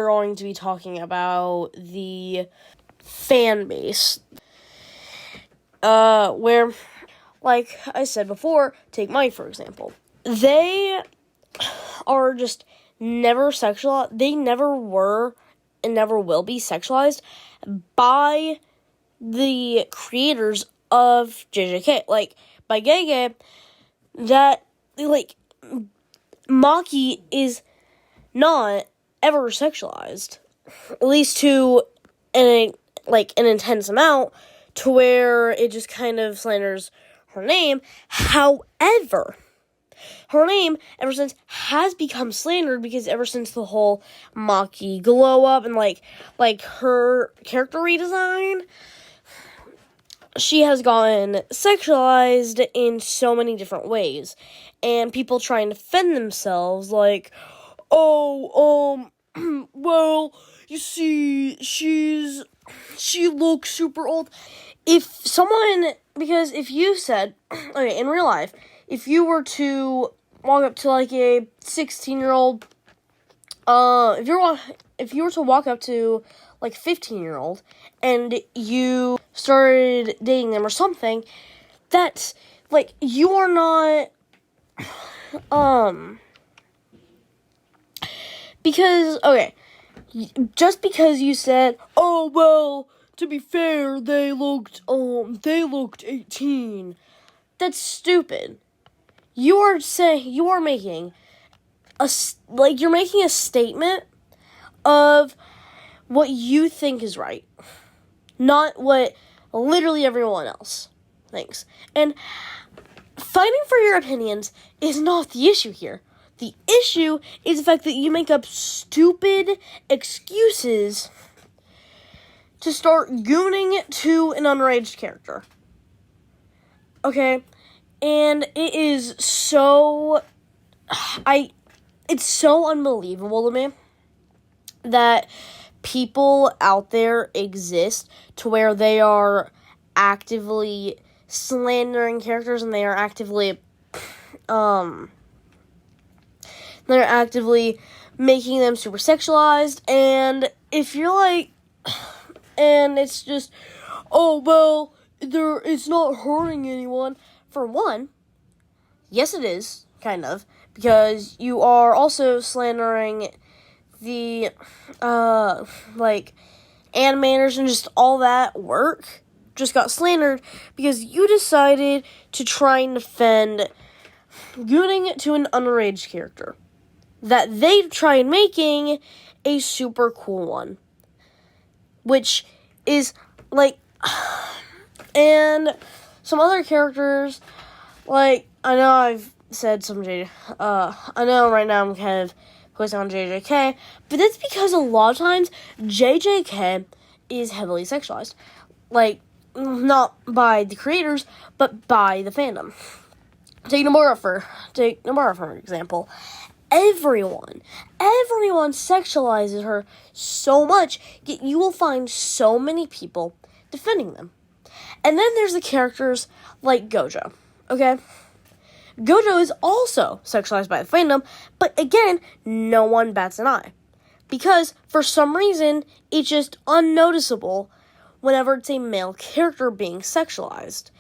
we're going to be talking about the fan base. Where, like I said before, take Mike, for example. They are just never sexualized. They never were and never will be sexualized by the creators of JJK. Like, by Gege, that, like, Maki is not ever sexualized. At least to an intense amount, to where it just kind of slanders her name. However, her name, ever since, has become slandered because ever since the whole Maki glow up and, like her character redesign, she has gotten sexualized in so many different ways. And people trying to defend themselves, like, well, you see, she looks super old. Because if you said, okay, in real life, if you were to walk up to, like, a 16-year-old, if you were to walk up to, like, 15-year-old, and you started dating them or something, that's, like, you are not, because, okay, just because you said, oh, well, to be fair, they looked 18, that's stupid. You're making a statement of what you think is right, not what literally everyone else thinks. And fighting for your opinions is not the issue here. The issue is the fact that you make up stupid excuses to start gooning to an underage character. Okay? And it is so... it's so unbelievable to me that people out there exist to where they are actively slandering characters and they are actively making them super sexualized. And if you're like, and it's just, oh, well, it's not hurting anyone. For one, yes it is, kind of, because you are also slandering the, animators and just all that work just got slandered because you decided to try and defend gooning to an underage character that they tried making a super cool one, which is, like, and some other characters, like, I know I've said some I know right now I'm kind of focusing on JJK, but that's because a lot of times JJK is heavily sexualized. Like, not by the creators, but by the fandom. Take Nomura for example. Everyone sexualizes her so much, yet you will find so many people defending them. And then there's the characters like Gojo, okay? Gojo is also sexualized by the fandom, but again, no one bats an eye. Because, for some reason, it's just unnoticeable whenever it's a male character being sexualized.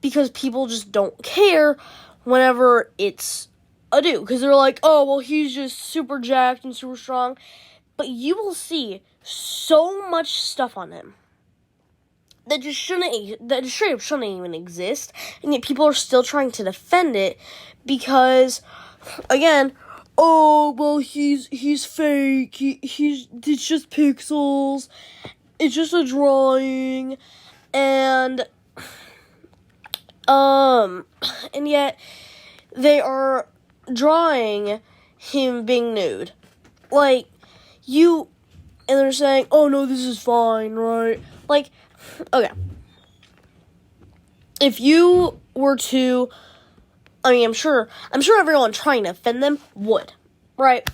Because people just don't care whenever it's a dude. Because they're like, oh, well, he's just super jacked and super strong. But you will see so much stuff on him that straight up shouldn't even exist, and yet people are still trying to defend it because, again, oh, well, he's fake, it's just pixels, it's just a drawing, and yet they are drawing him being nude, like, and they're saying, oh, no, this is fine, right, like, okay, if you were to, I'm sure everyone trying to offend them would, right?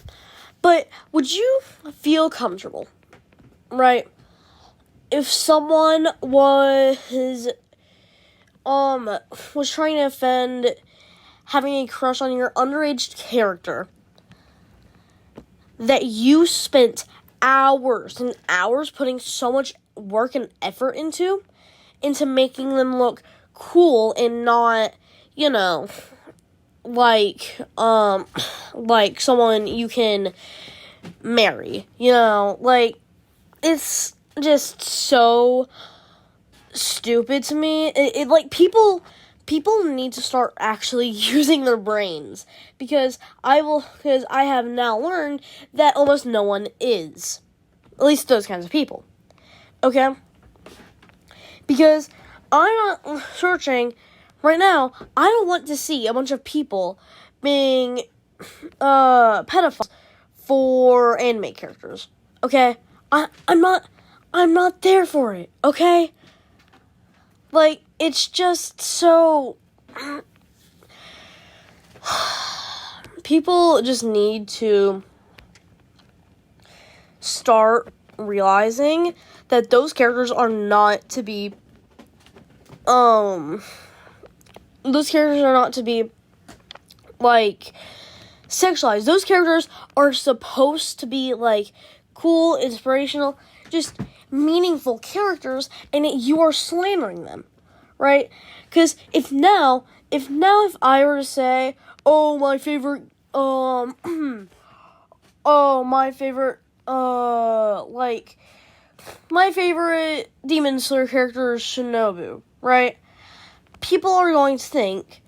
But would you feel comfortable, right, if someone was trying to offend having a crush on your underage character that you spent hours and hours putting so much work and effort into making them look cool and not, like someone you can marry, like, it's just so stupid to me. It like, people need to start actually using their brains, because I have now learned that almost no one is, at least those kinds of people, okay? Because I'm not searching right now. I don't want to see a bunch of people being pedophiles for anime characters, okay? I'm not there for it, okay? Like, it's just so... People just need to start realizing that those characters are not to be... Those characters are not to be, like, sexualized. Those characters are supposed to be, like, cool, inspirational, just meaningful characters, and you are slandering them, right? Because if I were to say, my favorite Demon Slayer character is Shinobu, right? People are going to think,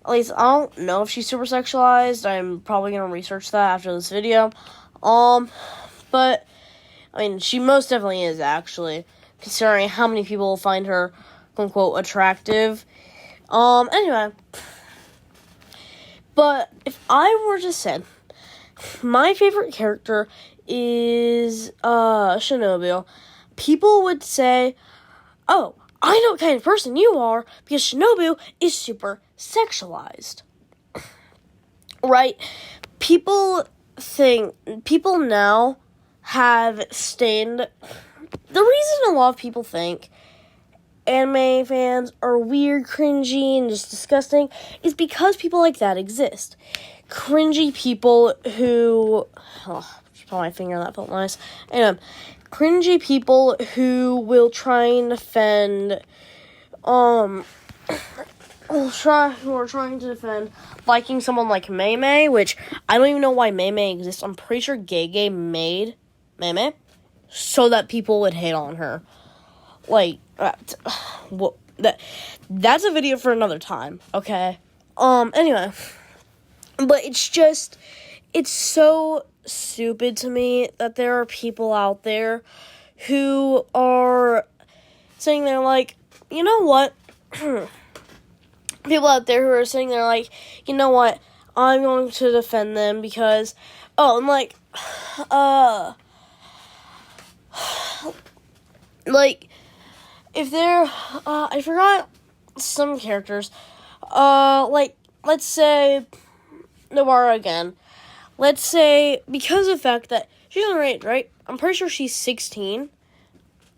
at least I don't know if she's super sexualized. I'm probably going to research that after this video. But, I mean, she most definitely is, actually, considering how many people find her, quote-unquote, attractive. Anyway. But, if I were to say, my favorite character is, Shinobu, people would say, oh, I know what kind of person you are, because Shinobu is super sexualized. Right? People now have stained... The reason a lot of people think anime fans are weird, cringy, and just disgusting is because people like that exist. Cringy people who... just put my finger on that, felt nice. Anyway, cringy people who will try and defend... who are trying to defend liking someone like Mei, which I don't even know why Mei exists. I'm pretty sure Gege made Mei so that people would hate on her. Like, that's a video for another time, okay? Anyway, but it's so stupid to me that there are people out there who are sitting there like, you know what? People out there who are sitting there like, you know what? I'm going to defend them because, I'm like, like, if they're, I forgot some characters, like, let's say, Nobara again. Let's say, because of the fact that she's underage, right? I'm pretty sure she's 16.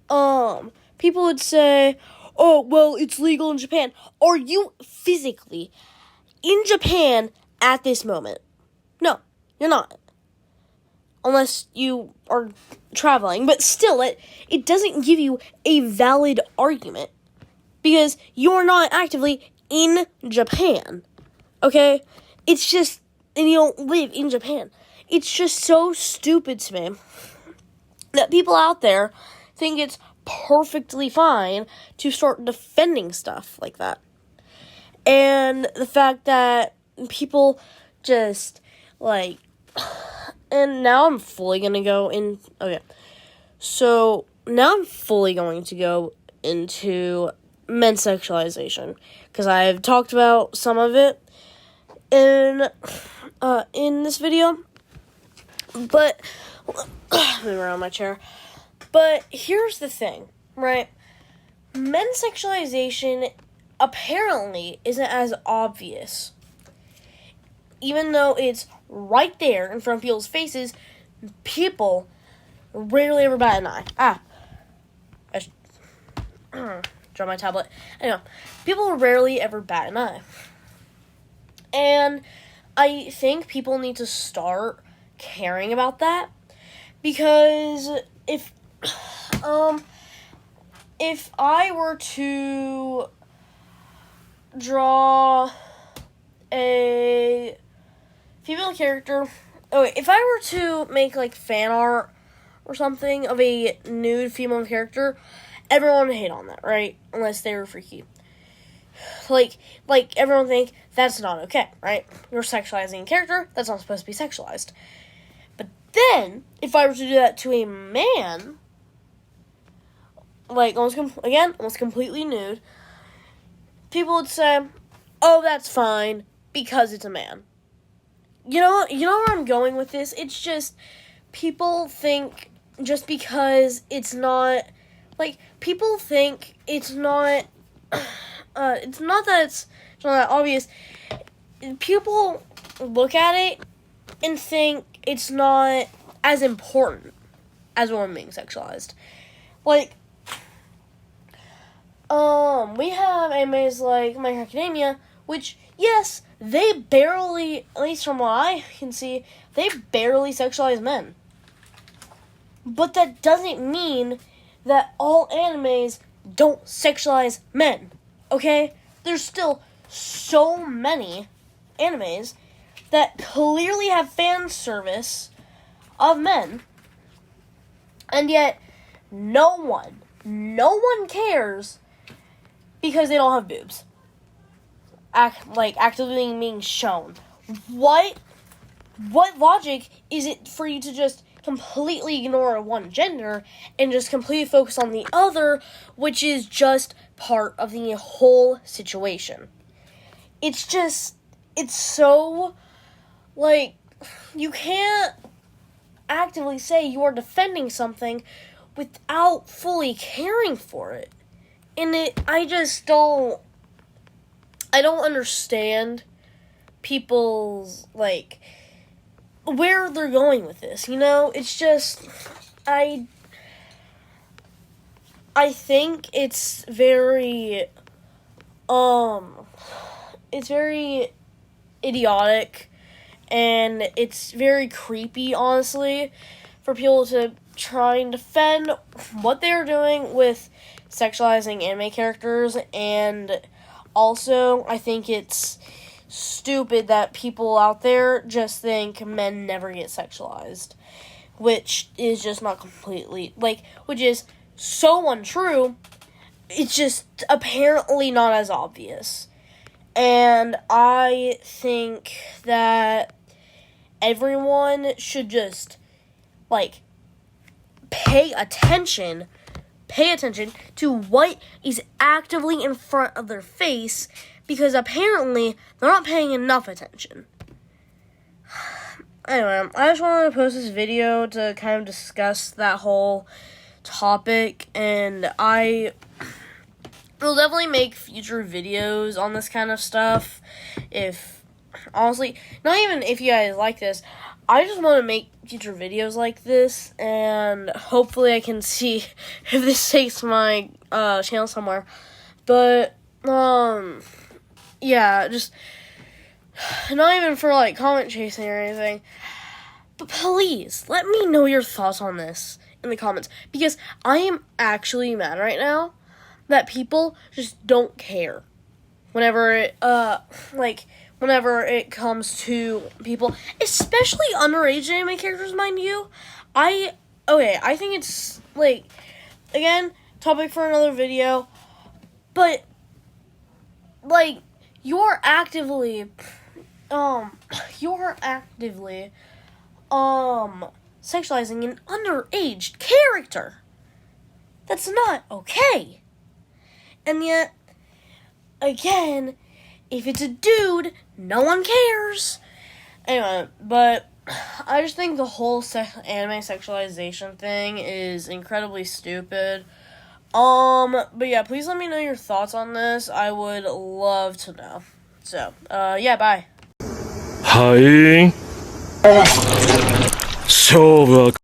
People would say, oh, well, it's legal in Japan. Are you physically in Japan at this moment? No, you're not. Unless you are traveling. But still, it doesn't give you a valid argument. Because you're not actively in Japan. Okay? It's just, and you don't live in Japan. It's just so stupid to me that people out there think it's perfectly fine to start defending stuff like that. And the fact that people just, like, and now I'm fully going to go in, okay, so now I'm fully going to go into men's sexualization, because I've talked about some of it in this video, but, move around my chair. But here's the thing, right? Men's sexualization apparently isn't as obvious. Even though it's right there in front of people's faces, people rarely ever bat an eye. I dropped my tablet. Anyway, people rarely ever bat an eye. And I think people need to start caring about that. Because if I were to draw a female character, if I were to make like fan art or something of a nude female character, everyone would hate on that, right? Unless they were freaky. Like everyone think that's not okay, right? You're sexualizing a character that's not supposed to be sexualized. But then, if I were to do that to a man, like almost completely nude, people would say, "Oh, that's fine because it's a man." You know where I'm going with this? It's just people think just because it's not like people think it's not it's not that it's not that obvious. People look at it and think it's not as important as a woman being sexualized. Like, we have animes like My Hero Academia, which, yes, they barely, at least from what I can see, they barely sexualize men. But that doesn't mean that all animes don't sexualize men, okay? There's still so many animes that clearly have fan service of men, and yet no one cares because they don't have boobs. Actively being shown. What logic is it for you to just completely ignore one gender and just completely focus on the other, which is just part of the whole situation? It's so, like, you can't actively say you are defending something without fully caring for it. And I don't understand people's, like, where they're going with this, you know? It's just, I think it's very idiotic, and it's very creepy, honestly, for people to try and defend what they're doing with sexualizing anime characters. And also, I think it's stupid that people out there just think men never get sexualized, which is just not completely, which is so untrue. It's just apparently not as obvious. And I think that everyone should just, pay attention to what is actively in front of their face, because apparently they're not paying enough attention. Anyway, I just wanted to post this video to kind of discuss that whole topic, and I will definitely make future videos on this kind of stuff. Honestly, not even if you guys like this, I just want to make future videos like this, and hopefully I can see if this takes my channel somewhere. But yeah, just not even for comment chasing or anything, but please let me know your thoughts on this in the comments, because I am actually mad right now that people just don't care whenever it comes to people, especially underage anime characters, mind you. I think it's, again, topic for another video, but, you're actively sexualizing an underage character. That's not okay. And yet, again, if it's a dude, no one cares. Anyway, but I just think the whole anime sexualization thing is incredibly stupid. But yeah, please let me know your thoughts on this. I would love to know. So, yeah, bye. はい。勝負は